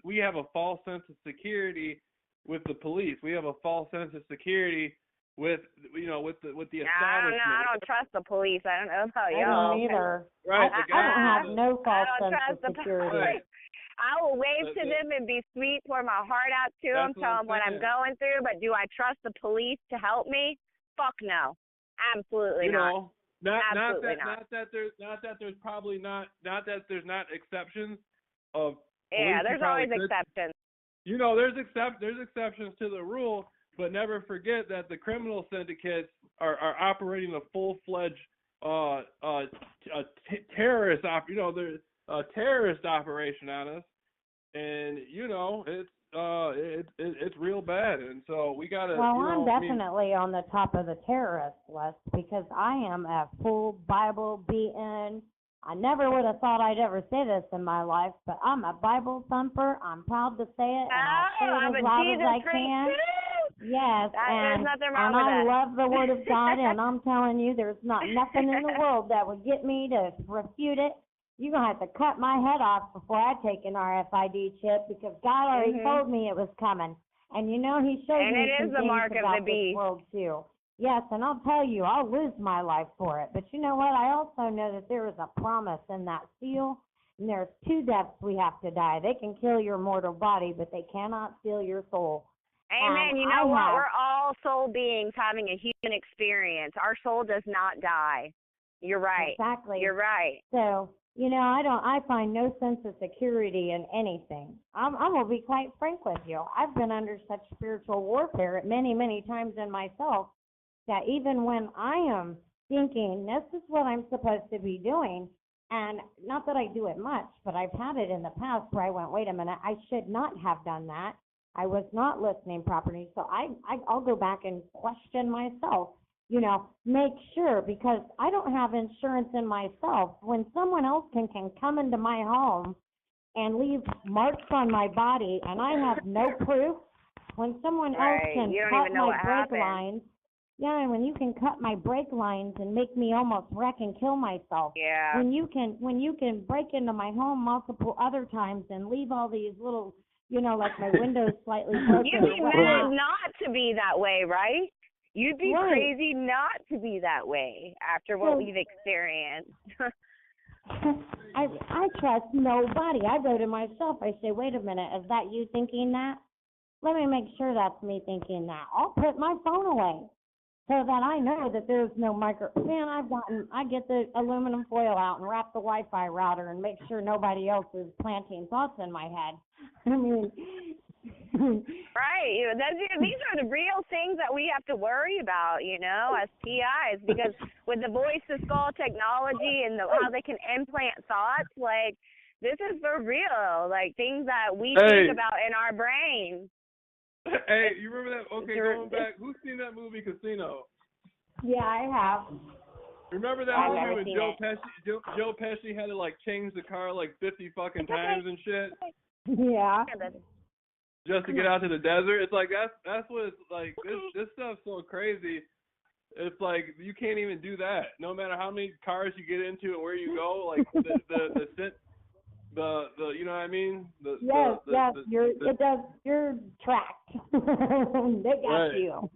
we have a false sense of security with the police. We have a false sense of security with the establishment. I don't trust the police. I don't know about y'all. I don't either. Right. I don't have no false sense of security. Police. I will wave to them and be sweet, pour my heart out to them, tell them what I'm going through. But do I trust the police to help me? Fuck no. Absolutely not. Not that there's not exceptions of there's always exceptions. there's exceptions to the rule, but never forget that the criminal syndicates are operating a full-fledged terrorist there's a terrorist operation on us, and it's real bad, and so we gotta. Well, I'm definitely on the top of the terrorist list because I am a full Bible beaten. I never would have thought I'd ever say this in my life, but I'm a Bible thumper. I'm proud to say it, and I'll say it as loud as I can. Yes, and I love the Word of God, and I'm telling you, there's nothing in the world that would get me to refute it. You're going to have to cut my head off before I take an RFID chip because God already told me it was coming. And He showed me some things about this world too. Yes, and I'll tell you, I'll lose my life for it. But you know what? I also know that there is a promise in that seal, and there's 2 deaths we have to die. They can kill your mortal body, but they cannot steal your soul. Amen. You know what? We're all soul beings having a human experience. Our soul does not die. You're right. Exactly. You're right. So, I find no sense of security in anything. I'm going to be quite frank with you. I've been under such spiritual warfare many, many times in myself that even when I am thinking this is what I'm supposed to be doing, and not that I do it much, but I've had it in the past where I went, wait a minute, I should not have done that. I was not listening properly. So I'll go back and question myself, make sure, because I don't have insurance in myself. When someone else can come into my home and leave marks on my body and I have no proof, when someone else can cut my brake lines, and when you can cut my brake lines and make me almost wreck and kill myself. Yeah. When you can break into my home multiple other times and leave all these little, like my windows slightly broken. You'd be mad not to be that way, right? You'd be crazy not to be that way after what we've experienced. I trust nobody. I go to myself. I say, wait a minute, is that you thinking that? Let me make sure that's me thinking that. I'll put my phone away so that I know that there's no I get the aluminum foil out and wrap the Wi-Fi router and make sure nobody else is planting thoughts in my head. I mean... Right. These are the real things that we have to worry about, as PIs, because with the voice-to-skull technology and how they can implant thoughts, this is for real, things that we think about in our brain. Hey, you remember that? Okay, going back, who's seen that movie Casino? Yeah, I have. Remember that movie when Joe Pesci had to, change the car 50 fucking times and shit? Yeah. Just to get out to the desert? It's that's what it's like. This stuff's so crazy. It's you can't even do that. No matter how many cars you get into and where you go, the you know what I mean? You're tracked. They got you.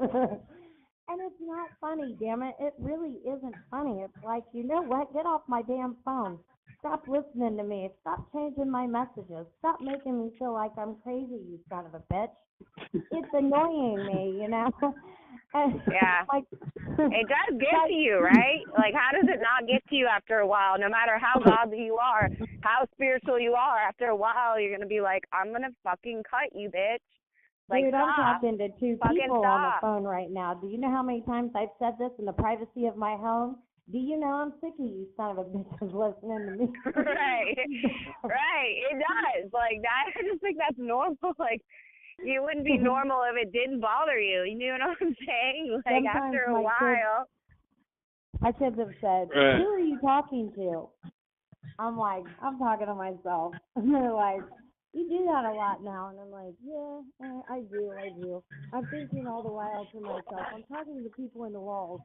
And it's not funny, damn it. It really isn't funny. It's you know what? Get off my damn phone. Stop listening to me. Stop changing my messages. Stop making me feel like I'm crazy, you son of a bitch. It's annoying me, Yeah. It does get to you, right? How does it not get to you after a while? No matter how godly you are, how spiritual you are, after a while you're going to be like, I'm going to fucking cut you, bitch. Dude, stop. I'm talking to 2 people stop. on the phone right now. Do you know how many times I've said this in the privacy of my home? Do you know I'm sick of you son of a bitches listening to me? Right. It does. I just think that's normal. It wouldn't be normal if it didn't bother you. You know what I'm saying? After a while. My kids have said, who are you talking to? I'm talking to myself. And they're like, you do that a lot now. And I'm like, yeah, I do. I'm thinking all the while to myself. I'm talking to the people in the walls.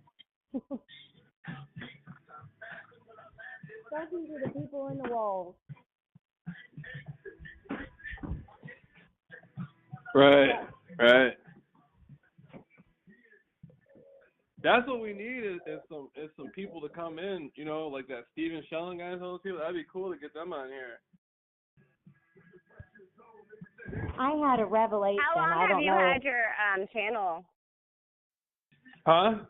Talking to the people in the walls. Right. That's what we need is some people to come in, like that Stephen Shelling guy and those people. That'd be cool to get them on here. I had a revelation. How long have you had your channel? Huh?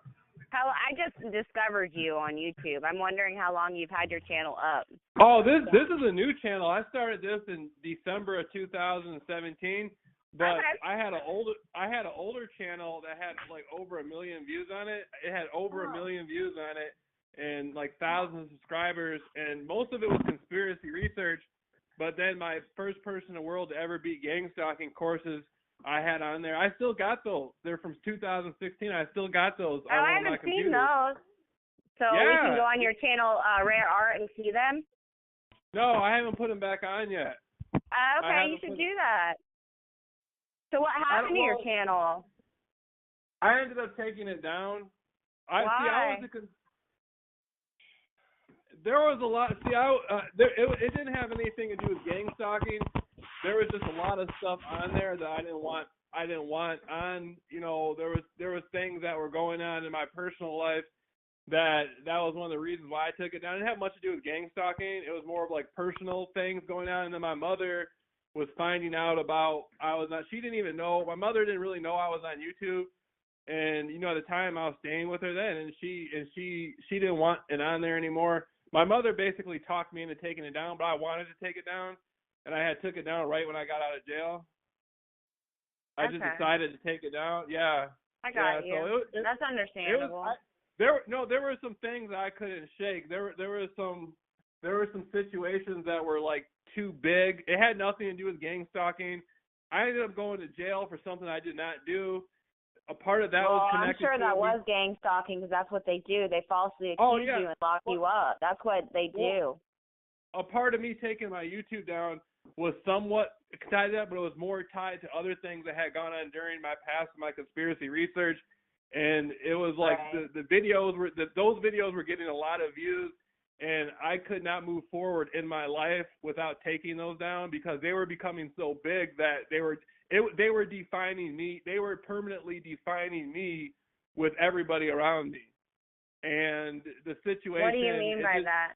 I just discovered you on YouTube. I'm wondering how long you've had your channel up. Oh, this is a new channel. I started this in December of 2017, but Okay. I had an older channel that had like over 1 million views on it. It had over 1 million views on it and like thousands of subscribers, and most of it was conspiracy research. But then my first person in the world to ever beat gang stalking courses I had on there. I still got those. They're from 2016. I still got those on I one of my haven't seen computers. those. So Yeah. we can go on your channel, Rare Art, and see them? No, I haven't put them back on yet. Okay, you should do that. So what happened to your channel? I ended up taking it down. Why? There was a lot. It didn't have anything to do with gang stalking. There was just a lot of stuff on there that I didn't want on. You know, there was things that were going on in my personal life that was one of the reasons why I took it down. It didn't have much to do with gang stalking. It was more of like personal things going on. And then my mother was finding out about she didn't even know. My mother didn't really know I was on YouTube. And you know, at the time I was staying with her then, and she didn't want it on there anymore. My mother basically talked me into taking it down, but I wanted to take it down, and I had took it down right when I got out of jail. I just decided to take it down. Yeah. I got you. So that's understandable. There were some things I couldn't shake. There were some situations that were like too big. It had nothing to do with gang stalking. I ended up going to jail for something I did not do. A part of that was connected I'm sure that was gang stalking because that's what they do. They falsely accuse you and lock you up. That's what they do. A part of me taking my YouTube down was somewhat tied to that, but it was more tied to other things that had gone on during my past, my conspiracy research. And it was like the videos those videos were getting a lot of views, and I could not move forward in my life without taking those down because they were becoming so big that they were defining me. They were permanently defining me with everybody around me. And the situation. What do you mean by that?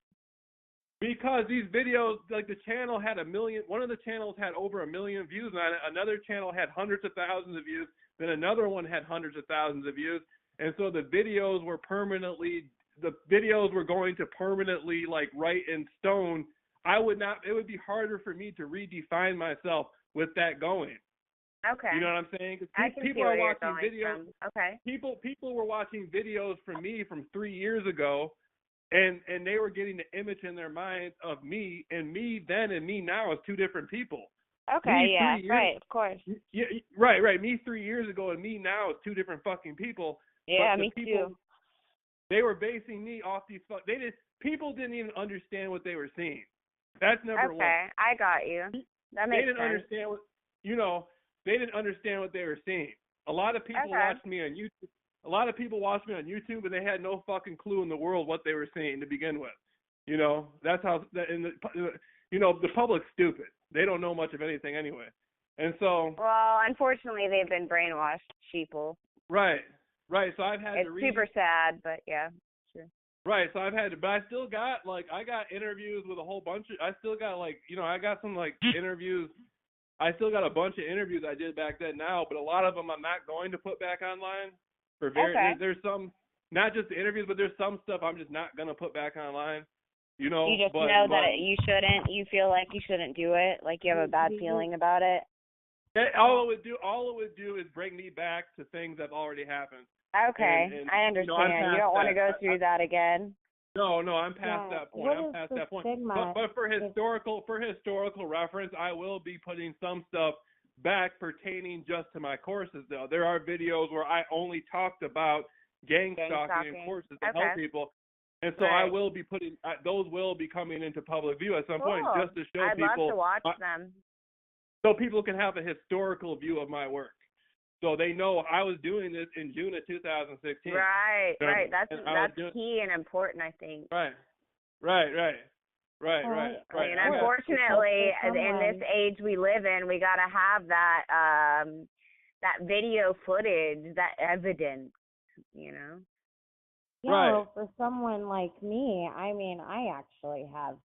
Because these videos, like the channel had 1 million. One of the channels had over 1 million views on it. Another channel had hundreds of thousands of views. Then another one had hundreds of thousands of views. And so the videos were going to permanently like write in stone. It would be harder for me to redefine myself with that going. Okay. You know what I'm saying? Because people are watching videos. From. Okay. People were watching videos from me from 3 years ago, and they were getting the image in their mind of me, and me then and me now is two different people. Okay. Right. Of course. Yeah. Right. Me 3 years ago and me now is two different fucking people. Yeah. Me too. They were basing me off these. People didn't even understand what they were seeing. That's number one. Okay. I got you. That makes sense. They didn't understand what they were seeing. A lot of people watched me on YouTube. A lot of people watched me on YouTube, and they had no fucking clue in the world what they were seeing to begin with. You know, that's how. The public's stupid. They don't know much of anything anyway. And so. Well, unfortunately, they've been brainwashed, sheeple. Right. So I've had to read. It's super sad, but yeah, sure. Right. So I've had to, but I still got I got interviews with a whole bunch of. I still got I got some interviews. I still got a bunch of interviews I did back then now, but a lot of them I'm not going to put back online. There's some, not just the interviews, but there's some stuff I'm just not going to put back online. You just know that you shouldn't. You feel like you shouldn't do it. Like you have a bad feeling about it. All it would do is bring me back to things that already happened. Okay, and I understand. You don't want to go through that again. No, I'm past that point. I'm past that point. But for historical reference, I will be putting some stuff back pertaining just to my courses, though. There are videos where I only talked about gang stalking in courses to help people. And so I will be putting those will be coming into public view at some point just to show people. I'd love to watch them. So people can have a historical view of my work. So they know I was doing this in June of 2016. Right. That's key and important, I think. Right. And unfortunately, in this age we live in, we got to have that video footage, that evidence, Yeah, right. well, for someone like me, I mean, I actually have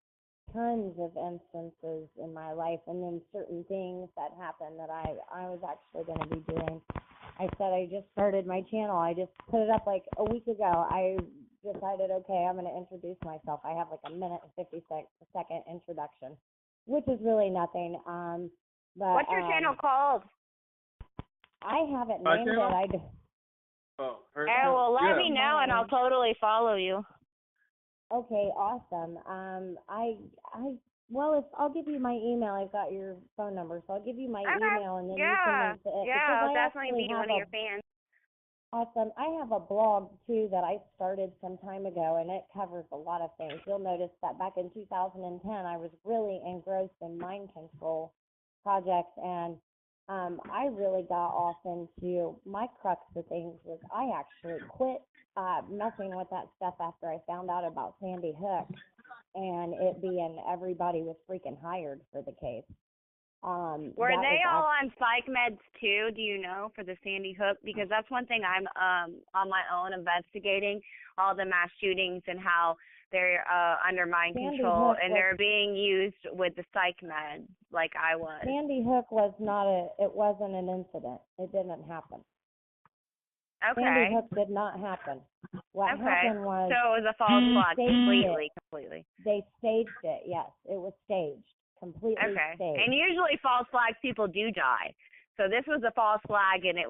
tons of instances in my life, and then certain things that happened that I was actually going to be doing I said I just started my channel. I just put it up like a week ago. I decided, okay, I'm going to introduce myself. I have like a minute and 50-second introduction, which is really nothing. But what's your channel called? I haven't named it. Well, let me know and I'll totally follow you. Okay, awesome. Well, I'll give you my email. I've got your phone number, so I'll give you my email, and then you can link to it. Yeah, I'll definitely be one of your fans. Awesome. I have a blog, too, that I started some time ago, and it covers a lot of things. You'll notice that back in 2010, I was really engrossed in mind control projects, and I really got off into my crux of things was I actually quit messing with that stuff after I found out about Sandy Hook and it being everybody was freaking hired for the case. Were they all on psych meds too, do you know, for the Sandy Hook? Because that's one thing I'm on my own investigating, all the mass shootings and how they're under mind control and they're being used with the psych meds like I was. Sandy Hook wasn't an incident. It didn't happen. Okay. Sandy Hook did not happen. What happened was... So it was a false flag completely. They staged it, yes. It was staged. Completely staged. And usually false flags people do die. So this was a false flag and it